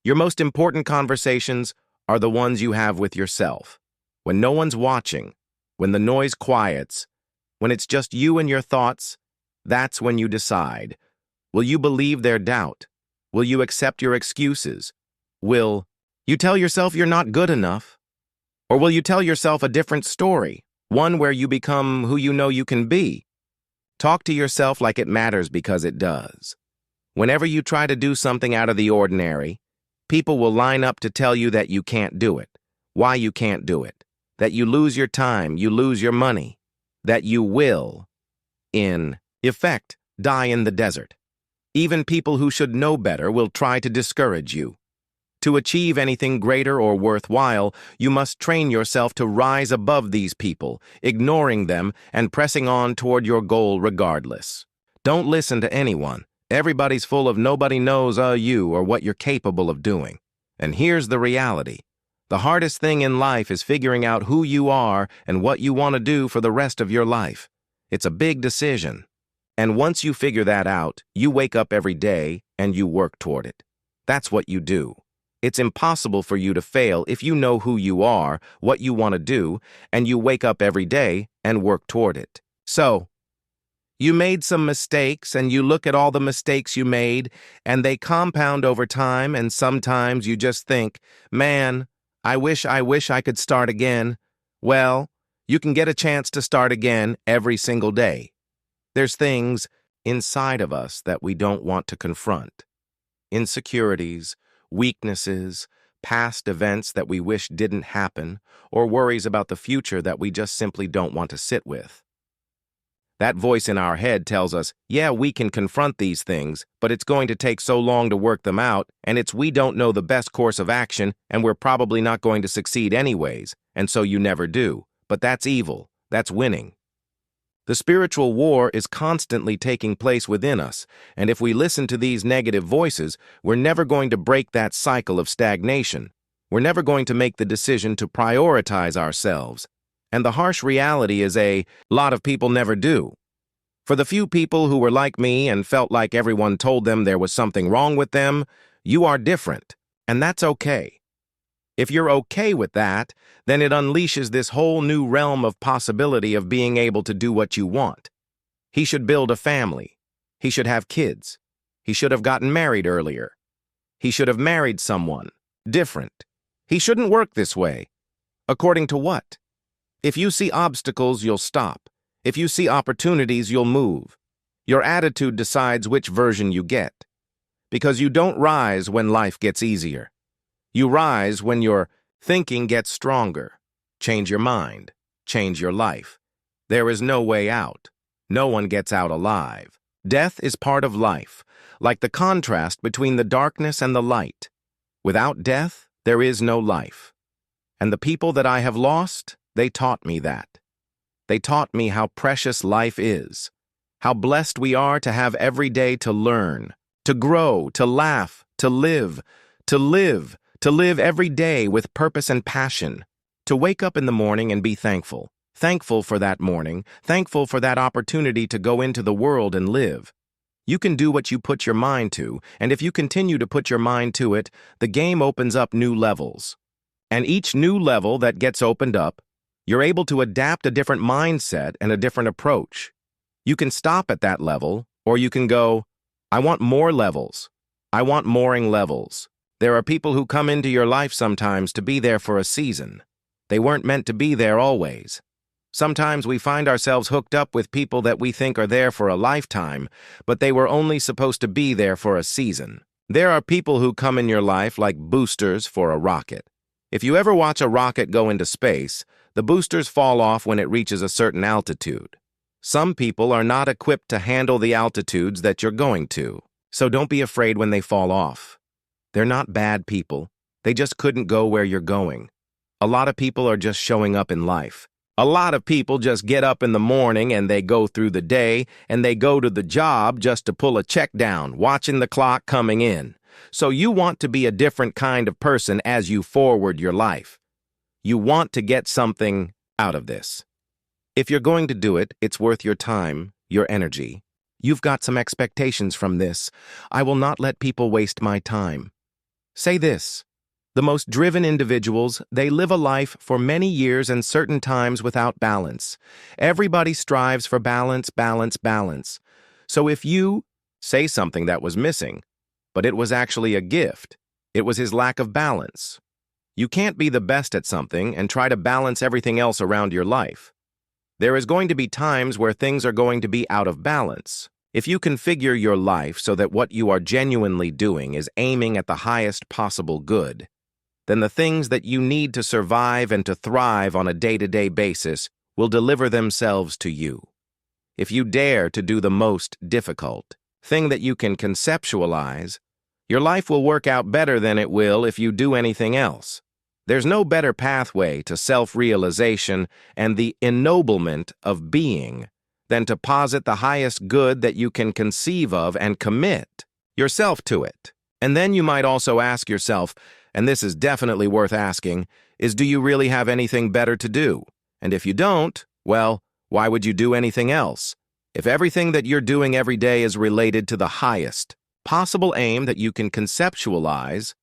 Your most important conversations are the ones you have with yourself. When no one's watching, when the noise quiets, when it's just you and your thoughts, that's when you decide. Will you believe their doubt? Will you accept your excuses? Will you tell yourself you're not good enough? Or will you tell yourself a different story, one where you become who you know you can be? Talk to yourself like it matters because it does. Whenever you try to do something out of the ordinary, people will line up to tell you that you can't do it, why you can't do it, that you lose your time, you lose your money, that you will, in effect, die in the desert. Even people who should know better will try to discourage you. To achieve anything greater or worthwhile, you must train yourself to rise above these people, ignoring them and pressing on toward your goal regardless. Don't listen to anyone. Everybody's full of nobody knows you or what you're capable of doing. And here's the reality. The hardest thing in life is figuring out who you are and what you want to do for the rest of your life. It's a big decision. And once you figure that out, you wake up every day and you work toward it. That's what you do. It's impossible for you to fail if you know who you are, what you want to do, and you wake up every day and work toward it. So, you made some mistakes and you look at all the mistakes you made and they compound over time, and sometimes you just think, man, I wish I could start again. Well, you can get a chance to start again every single day. There's things inside of us that we don't want to confront. Insecurities, weaknesses, past events that we wish didn't happen, or worries about the future that we just simply don't want to sit with. That voice in our head tells us, yeah, we can confront these things, but it's going to take so long to work them out, and we don't know the best course of action, and we're probably not going to succeed anyways, and so you never do. But that's evil. That's winning. The spiritual war is constantly taking place within us, and if we listen to these negative voices, we're never going to break that cycle of stagnation. We're never going to make the decision to prioritize ourselves. And the harsh reality is a lot of people never do. For the few people who were like me and felt like everyone told them there was something wrong with them, you are different, and that's okay. If you're okay with that, then it unleashes this whole new realm of possibility of being able to do what you want. He should build a family. He should have kids. He should have gotten married earlier. He should have married someone different. He shouldn't work this way. According to what? If you see obstacles, you'll stop. If you see opportunities, you'll move. Your attitude decides which version you get. Because you don't rise when life gets easier. You rise when your thinking gets stronger. Change your mind. Change your life. There is no way out. No one gets out alive. Death is part of life, like the contrast between the darkness and the light. Without death, there is no life. And the people that I have lost, they taught me that. They taught me how precious life is, how blessed we are to have every day to learn, to grow, to laugh, to live every day with purpose and passion, to wake up in the morning and be thankful for that morning, thankful for that opportunity to go into the world and live. You can do what you put your mind to, and if you continue to put your mind to it, the game opens up new levels. And each new level that gets opened up, you're able to adapt a different mindset and a different approach. You can stop at that level, or you can go, I want more levels. I want mooring levels. There are people who come into your life sometimes to be there for a season. They weren't meant to be there always. Sometimes we find ourselves hooked up with people that we think are there for a lifetime, but they were only supposed to be there for a season. There are people who come in your life like boosters for a rocket. If you ever watch a rocket go into space, the boosters fall off when it reaches a certain altitude. Some people are not equipped to handle the altitudes that you're going to, so don't be afraid when they fall off. They're not bad people. They just couldn't go where you're going. A lot of people are just showing up in life. A lot of people just get up in the morning and they go through the day and they go to the job just to pull a check down, watching the clock coming in. So you want to be a different kind of person as you forward your life. You want to get something out of this. If you're going to do it, it's worth your time, your energy. You've got some expectations from this. I will not let people waste my time. Say this. The most driven individuals, they live a life for many years and certain times without balance. Everybody strives for balance, balance, balance. So if you say something that was missing, but it was actually a gift, it was his lack of balance. You can't be the best at something and try to balance everything else around your life. There is going to be times where things are going to be out of balance. If you configure your life so that what you are genuinely doing is aiming at the highest possible good, then the things that you need to survive and to thrive on a day-to-day basis will deliver themselves to you. If you dare to do the most difficult thing that you can conceptualize, your life will work out better than it will if you do anything else. There's no better pathway to self-realization and the ennoblement of being than to posit the highest good that you can conceive of and commit yourself to it. And then you might also ask yourself, and this is definitely worth asking, is do you really have anything better to do? And if you don't, well, why would you do anything else? If everything that you're doing every day is related to the highest possible aim that you can conceptualize,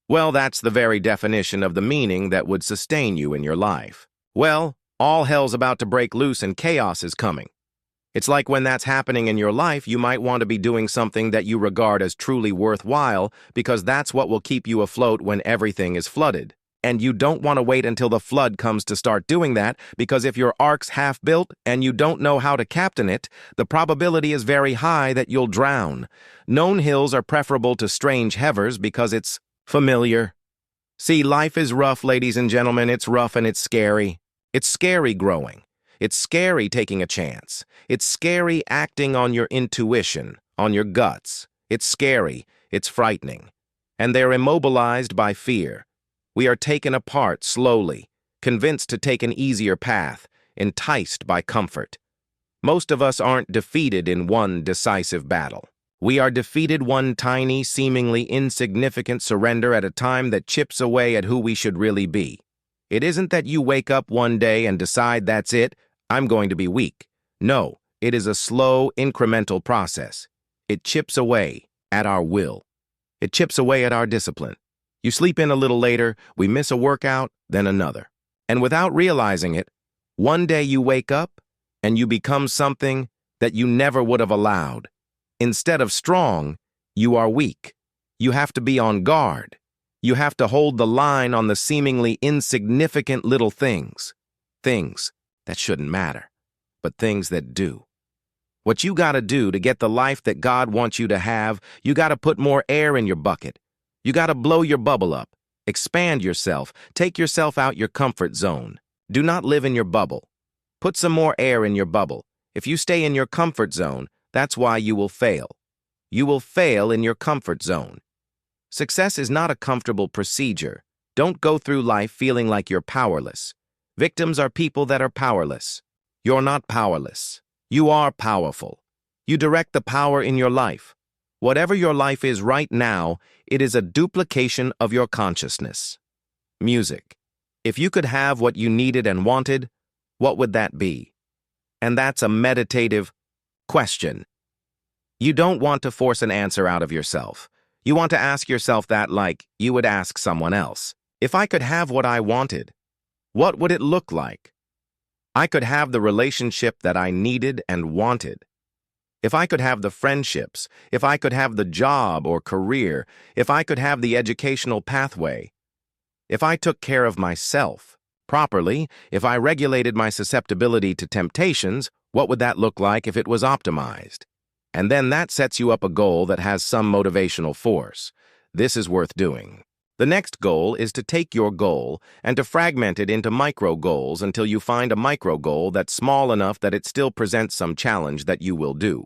well, that's the very definition of the meaning that would sustain you in your life. Well, all hell's about to break loose and chaos is coming. It's like when that's happening in your life, you might want to be doing something that you regard as truly worthwhile because that's what will keep you afloat when everything is flooded. And you don't want to wait until the flood comes to start doing that because if your ark's half built and you don't know how to captain it, the probability is very high that you'll drown. Known hills are preferable to strange heavers because it's familiar. See, life is rough, ladies and gentlemen. It's rough and it's scary. It's scary growing. It's scary taking a chance. It's scary acting on your intuition, on your guts. It's scary. It's frightening. And they're immobilized by fear. We are taken apart slowly, convinced to take an easier path, enticed by comfort. Most of us aren't defeated in one decisive battle. We are defeated one tiny, seemingly insignificant surrender at a time that chips away at who we should really be. It isn't that you wake up one day and decide that's it, I'm going to be weak. No, it is a slow, incremental process. It chips away at our will. It chips away at our discipline. You sleep in a little later, we miss a workout, then another. And without realizing it, one day you wake up and you become something that you never would have allowed. Instead of strong, you are weak. You have to be on guard. You have to hold the line on the seemingly insignificant little things. Things that shouldn't matter, but things that do. What you gotta do to get the life that God wants you to have, you gotta put more air in your bucket. You gotta blow your bubble up, expand yourself, take yourself out your comfort zone. Do not live in your bubble. Put some more air in your bubble. If you stay in your comfort zone, that's why you will fail. You will fail in your comfort zone. Success is not a comfortable procedure. Don't go through life feeling like you're powerless. Victims are people that are powerless. You're not powerless. You are powerful. You direct the power in your life. Whatever your life is right now, it is a duplication of your consciousness. Music. If you could have what you needed and wanted, what would that be? And that's a meditative question. You don't want to force an answer out of yourself. You want to ask yourself that like you would ask someone else. If I could have what I wanted, what would it look like? I could have the relationship that I needed and wanted. If I could have the friendships, if I could have the job or career, if I could have the educational pathway, if I took care of myself properly, if I regulated my susceptibility to temptations, what would that look like if it was optimized? And then that sets you up a goal that has some motivational force. This is worth doing. The next goal is to take your goal and to fragment it into micro goals until you find a micro goal that's small enough that it still presents some challenge that you will do.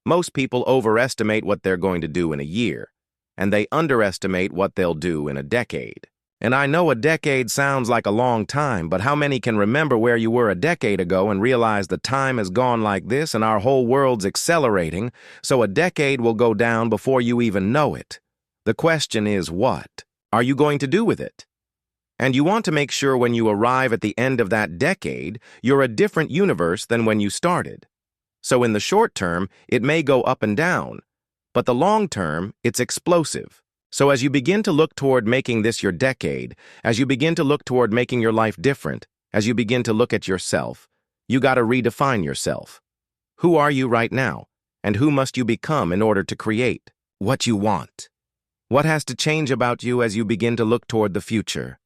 Most people overestimate what they're going to do in a year, and they underestimate what they'll do in a decade. And I know a decade sounds like a long time, but how many can remember where you were a decade ago and realize the time has gone like this and our whole world's accelerating, so a decade will go down before you even know it. The question is, what are you going to do with it? And you want to make sure when you arrive at the end of that decade, you're a different universe than when you started. So in the short term, it may go up and down, but the long term, it's explosive. So as you begin to look toward making this your decade, as you begin to look toward making your life different, as you begin to look at yourself, you got to redefine yourself. Who are you right now? And who must you become in order to create what you want? What has to change about you as you begin to look toward the future?